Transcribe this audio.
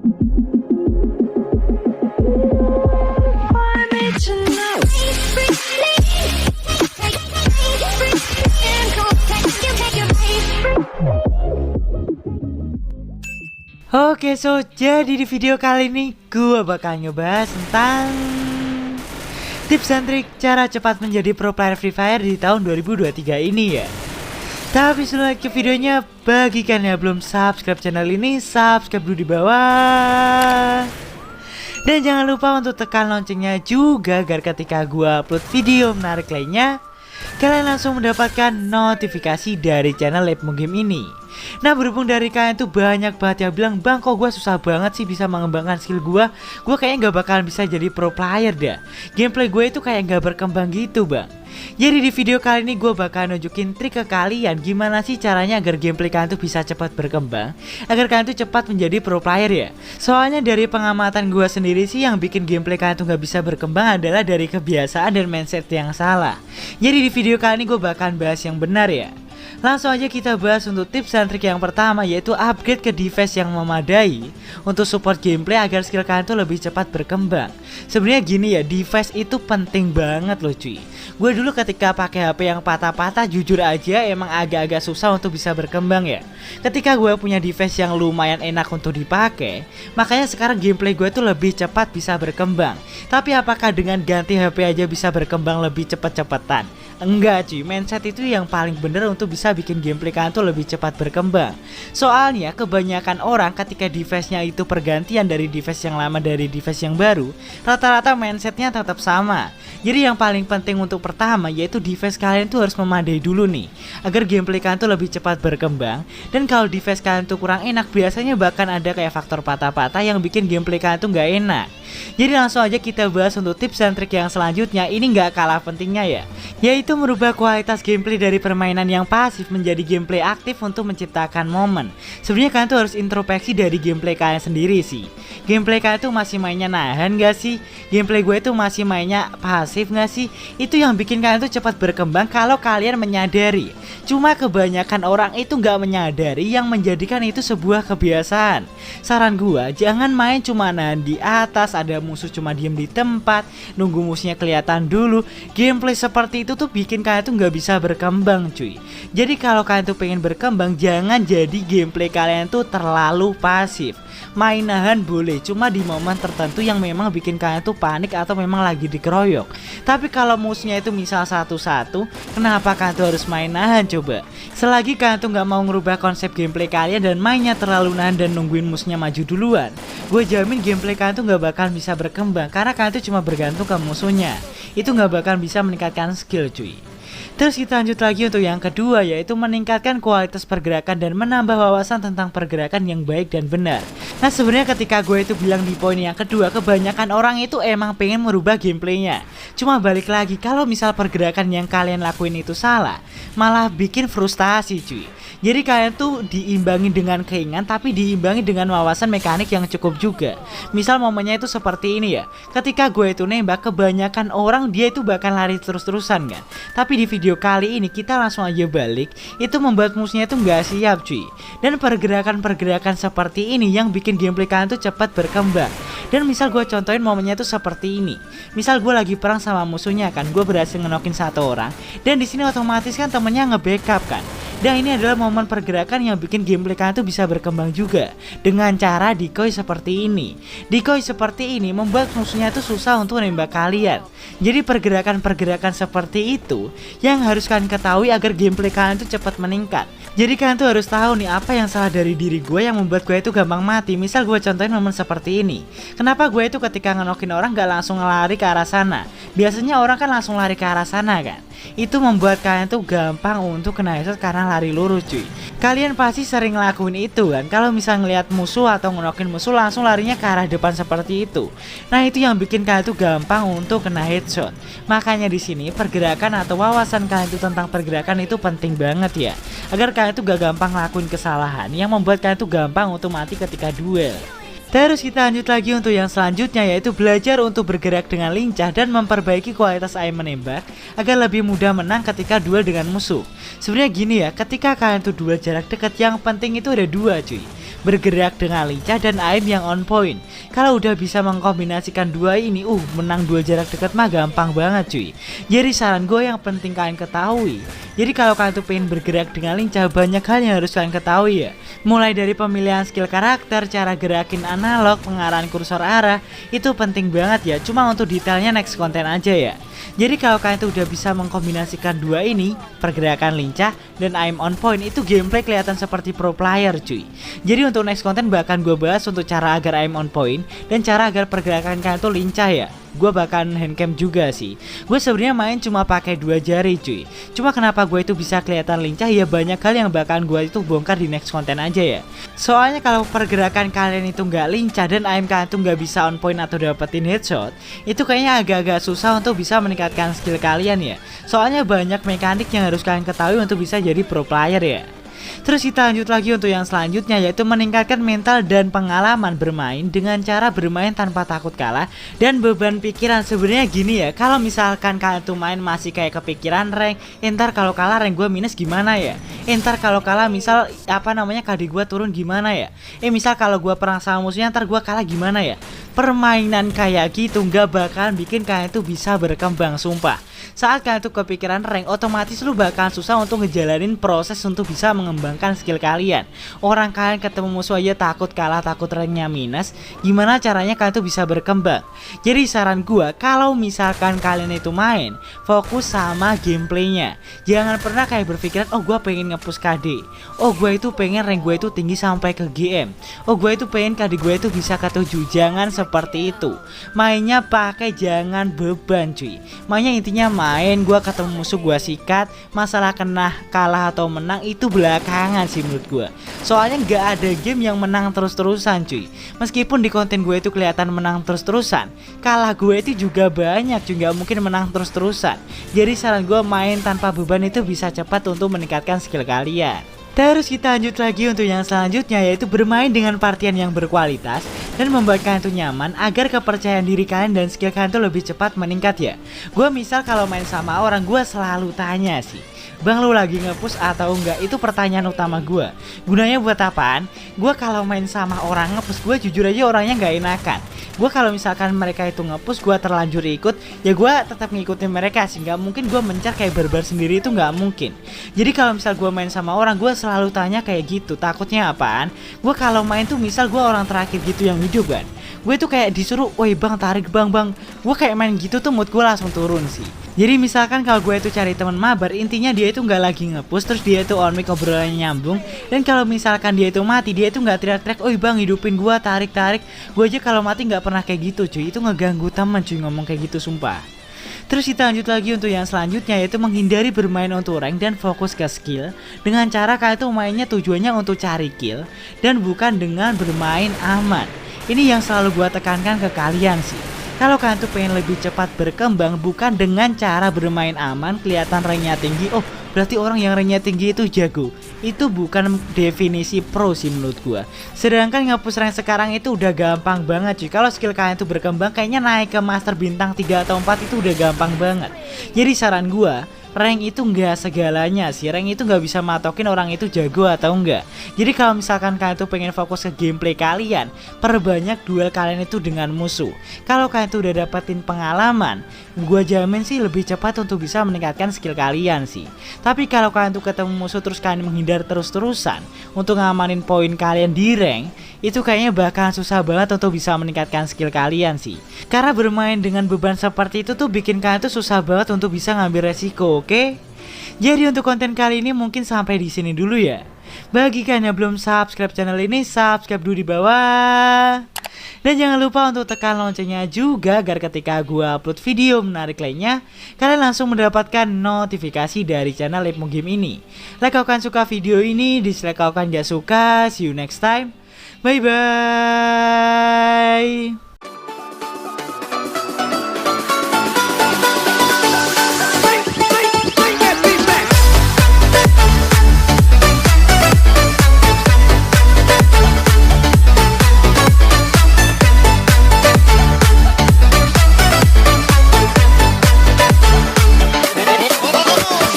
Oke, jadi di video kali ini gue bakal ngebahas tentang tips dan trik cara cepat menjadi pro player Free Fire di tahun 2023 ini ya. Tapi sebelum lanjut ke videonya, bagi kalian yang belum subscribe channel ini, subscribe dulu di bawah. Dan jangan lupa untuk tekan loncengnya juga agar ketika gue upload video menarik lainnya, kalian langsung mendapatkan notifikasi dari channel Lepmo Game ini. Nah, berhubung dari kalian tuh banyak banget yang bilang, "Bang, kok gue susah banget sih bisa mengembangkan skill gue kayaknya gak bakalan bisa jadi pro player dah. Gameplay gue itu kayak gak berkembang gitu, Bang." Jadi di video kali ini gue bakal nunjukin trik ke kalian gimana sih caranya agar gameplay kalian tuh bisa cepat berkembang, agar kalian tuh cepat menjadi pro player ya. Soalnya dari pengamatan gue sendiri sih, yang bikin gameplay kalian tuh gak bisa berkembang adalah dari kebiasaan dan mindset yang salah. Jadi di video kali ini gue bakal bahas yang benar ya. Langsung aja kita bahas untuk tips dan trik yang pertama, yaitu upgrade ke device yang memadai untuk support gameplay agar skill kalian tuh lebih cepat berkembang. Sebenarnya gini ya, device itu penting banget loh cuy. Gue dulu ketika pakai HP yang patah-patah, jujur aja emang agak-agak susah untuk bisa berkembang ya. Ketika gue punya device yang lumayan enak untuk dipakai, makanya sekarang gameplay gue tuh lebih cepat bisa berkembang. Tapi apakah dengan ganti HP aja bisa berkembang lebih cepat-cepatan? Enggak cuy, mindset itu yang paling bener untuk bisa bikin gameplay kalian tuh lebih cepat berkembang. Soalnya kebanyakan orang ketika device-nya itu pergantian dari device yang lama dari device yang baru, rata-rata mindsetnya tetap sama. Jadi yang paling penting untuk pertama, yaitu device kalian tuh harus memadai dulu nih, agar gameplay kalian tuh lebih cepat berkembang. Dan kalau device kalian tuh kurang enak, biasanya bahkan ada kayak faktor patah-patah yang bikin gameplay kalian tuh gak enak. Jadi langsung aja kita bahas untuk tips dan trik yang selanjutnya. Ini gak kalah pentingnya ya, yaitu merubah kualitas gameplay dari permainan yang pasif menjadi gameplay aktif untuk menciptakan momen. Sebenarnya kalian tuh harus introspeksi dari gameplay kalian sendiri sih. Gameplay kalian tuh masih mainnya nahan gak sih? Gameplay gue tuh masih mainnya pasif gak sih? Itu yang bikin kalian tuh cepat berkembang kalau kalian menyadari. Cuma kebanyakan orang itu gak menyadari, yang menjadikan itu sebuah kebiasaan. Saran gue, jangan main cuma nahan di atas, ada musuh cuma diem di tempat, nunggu musuhnya kelihatan dulu. Gameplay seperti itu tuh bikin kalian tuh gak bisa berkembang cuy. Jadi kalau kalian tuh pengen berkembang, jangan jadi gameplay kalian tuh terlalu pasif. Main nahan boleh, cuma di momen tertentu yang memang bikin kalian tuh panik atau memang lagi dikeroyok. Tapi kalau musuhnya itu misal satu-satu, kenapa kalian tuh harus main nahan coba? Selagi kalian tuh gak mau ngerubah konsep gameplay kalian dan mainnya terlalu nahan dan nungguin musuhnya maju duluan, gue jamin gameplay kalian tuh gak bakal bisa berkembang, karena kalian tuh cuma bergantung ke musuhnya. Itu gak bakal bisa meningkatkan skill cuy. Terus kita lanjut lagi untuk yang kedua, yaitu meningkatkan kualitas pergerakan dan menambah wawasan tentang pergerakan yang baik dan benar. Nah, sebenarnya ketika gue itu bilang di poin yang kedua, kebanyakan orang itu emang pengen merubah gameplaynya. Cuma balik lagi, kalau misal pergerakan yang kalian lakuin itu salah, malah bikin frustasi cuy. Jadi kalian tuh diimbangi dengan keinginan, tapi diimbangi dengan wawasan mekanik yang cukup juga. Misal momennya itu seperti ini ya, ketika gue itu nembak, kebanyakan orang dia itu bakal lari terus-terusan kan. Tapi di video kali ini kita langsung aja balik, itu membuat musuhnya itu gak siap cuy. Dan pergerakan-pergerakan seperti ini yang bikin gameplay kalian tuh cepat berkembang. Dan misal gue contohin momennya tuh seperti ini. Misal gue lagi perang sama musuhnya kan, gue berhasil ngenokin satu orang, dan di sini otomatis kan temennya nge-backup kan. Dan ini adalah momen pergerakan yang bikin gameplay kalian tuh bisa berkembang juga dengan cara decoy seperti ini. Decoy seperti ini membuat musuhnya tuh susah untuk nembak kalian. Jadi pergerakan-pergerakan seperti itu yang harus kalian ketahui agar gameplay kalian tuh cepat meningkat. Jadi kalian tuh harus tahu nih apa yang salah dari diri gue yang membuat gue itu gampang mati. Misal gue contohin momen seperti ini. Kenapa gue itu ketika ngenokin orang gak langsung lari ke arah sana? Biasanya orang kan langsung lari ke arah sana kan. Itu membuat kalian tuh gampang untuk kena headshot karena lari lurus cuy. Kalian pasti sering ngelakuin itu kan. Kalau misal ngelihat musuh atau ngenokin musuh langsung larinya ke arah depan seperti itu. Nah, itu yang bikin kalian tuh gampang untuk kena headshot. Makanya di sini pergerakan atau wawasan kalian tuh tentang pergerakan itu penting banget ya, agar kalian tuh gak gampang ngelakuin kesalahan yang membuat kalian tuh gampang untuk mati ketika duel. Terus kita lanjut lagi untuk yang selanjutnya, yaitu belajar untuk bergerak dengan lincah dan memperbaiki kualitas aim menembak agar lebih mudah menang ketika duel dengan musuh. Sebenarnya gini ya, ketika kalian tuh duel jarak dekat, yang penting itu ada dua cuy. bergerak dengan lincah dan aim yang on point. Kalau udah bisa mengkombinasikan dua ini, menang duel jarak dekat mah gampang banget cuy. Jadi saran gue yang penting kalian ketahui, jadi kalau kalian tuh pengen bergerak dengan lincah, banyak hal yang harus kalian ketahui ya. Mulai dari pemilihan skill karakter, cara gerakin analog, pengarahan kursor arah, itu penting banget ya. Cuma untuk detailnya next konten aja ya. Jadi kalau kalian tuh udah bisa mengkombinasikan dua ini, pergerakan lincah dan aim on point, itu gameplay kelihatan seperti pro player cuy. Jadi untuk next konten bahkan gue bahas untuk cara agar aim on point dan cara agar pergerakan kalian tuh lincah ya. Gue bahkan handcam juga sih. Gue sebenarnya main cuma pakai 2 jari cuy. Cuma kenapa gue itu bisa kelihatan lincah ya, banyak hal yang bahkan gue itu bongkar di next konten aja ya. Soalnya kalau pergerakan kalian itu nggak lincah dan aim kalian tuh nggak bisa on point atau dapetin headshot, itu kayaknya agak-agak susah untuk bisa meningkatkan skill kalian ya. Soalnya banyak mekanik yang harus kalian ketahui untuk bisa jadi pro player ya. Terus kita lanjut lagi untuk yang selanjutnya, yaitu meningkatkan mental dan pengalaman bermain dengan cara bermain tanpa takut kalah dan beban pikiran. Sebenarnya gini ya, kalau misalkan kalian tuh main masih kayak kepikiran rank, entar kalau kalah rank gue minus gimana ya, entar kalau kalah misal KD gue turun gimana ya, misal kalau gue perang sama musuhnya ntar gue kalah gimana ya. Permainan kayak gitu gak bakalan bikin kalian tuh bisa berkembang, sumpah. Saat kalian tuh kepikiran rank, otomatis lu bakalan susah untuk ngejalanin proses untuk bisa mengembangkan skill kalian. Orang kalian ketemu musuh aja takut kalah, takut ranknya minus, gimana caranya kalian tuh bisa berkembang? Jadi saran gua, kalau misalkan kalian itu main, fokus sama gameplaynya. Jangan pernah kayak berpikiran, oh gua pengen nge-push KD, oh gua itu pengen rank gua itu tinggi sampai ke GM, oh gua itu pengen KD gua itu bisa ke 7. Jangan seperti itu. Mainnya pakai jangan beban cuy. Mainnya intinya main, gua ketemu musuh gua sikat, masalah kena kalah atau menang itu belakangan sih menurut gua. Soalnya nggak ada game yang menang terus-terusan cuy. Meskipun di konten gue itu kelihatan menang terus-terusan, kalah gue itu juga banyak cuy, nggak mungkin menang terus-terusan. Jadi saran gua main tanpa beban itu bisa cepat untuk meningkatkan skill kalian. Terus kita lanjut lagi untuk yang selanjutnya, yaitu bermain dengan partian yang berkualitas dan membuat kalian tuh nyaman agar kepercayaan diri kalian dan skill kalian tuh lebih cepat meningkat ya. Gue misal kalau main sama orang, gue selalu tanya sih, bang lu lagi nge-push atau enggak? Itu pertanyaan utama gue. Gunanya buat apaan? Gue kalau main sama orang nge-push, gue jujur aja orangnya nggak enakan. Gue kalau misalkan mereka itu nge-push, gue terlanjur ikut, ya gue tetap ngikutin mereka sih. Gak mungkin gue mencar kayak barbar sendiri, itu nggak mungkin. Jadi kalau misal gue main sama orang, gue selalu tanya kayak gitu. Takutnya apaan? Gue kalau main tuh misal gue orang terakhir gitu yang hidup kan, gue tuh kayak disuruh, woi bang tarik bang. Gue kayak main gitu tuh mood gue langsung turun sih. Jadi misalkan kalau gue itu cari teman mabar, intinya dia itu nggak lagi nge-push, terus dia itu on mic obrolannya nyambung. Dan kalau misalkan dia itu mati, dia itu nggak teriak-teriak, oi bang hidupin gue, tarik. Gue aja kalau mati nggak pernah kayak gitu cuy. Itu ngeganggu teman cuy ngomong kayak gitu, sumpah. Terus kita lanjut lagi untuk yang selanjutnya, yaitu menghindari bermain untuk rank dan fokus ke skill. Dengan cara kalian tuh mainnya tujuannya untuk cari kill dan bukan dengan bermain aman. Ini yang selalu gua tekankan ke kalian sih. Kalau kalian tuh pengen lebih cepat berkembang, bukan dengan cara bermain aman, kelihatan ranknya tinggi, oh berarti orang yang ranknya tinggi itu jago. Itu bukan definisi pro sih menurut gua. Sedangkan nge-push rank sekarang itu udah gampang banget cuy. Kalau skill kalian tuh berkembang, kayaknya naik ke master bintang 3 atau 4 itu udah gampang banget. Jadi saran gua, rank itu nggak segalanya sih. Rank itu nggak bisa matokin orang itu jago atau enggak. Jadi kalau misalkan kalian tuh pengen fokus ke gameplay kalian, perbanyak duel kalian itu dengan musuh. Kalau kalian tuh udah dapetin pengalaman, gua jamin sih lebih cepat untuk bisa meningkatkan skill kalian sih. Tapi kalau kalian tuh ketemu musuh terus kalian menghindar terus-terusan untuk ngamanin poin kalian di rank, itu kayaknya bakalan susah banget untuk bisa meningkatkan skill kalian sih. Karena bermain dengan beban seperti itu tuh bikin kalian tuh susah banget untuk bisa ngambil resiko. Oke? Jadi untuk konten kali ini mungkin sampai di sini dulu ya. Bagi kalian yang belum subscribe channel ini, subscribe dulu di bawah. Dan jangan lupa untuk tekan loncengnya juga agar ketika gua upload video menarik lainnya, kalian langsung mendapatkan notifikasi dari channel Ipmo Game ini. Like kalau kalian suka video ini, dislike kalau kalian gak suka. See you next time. Bye bye.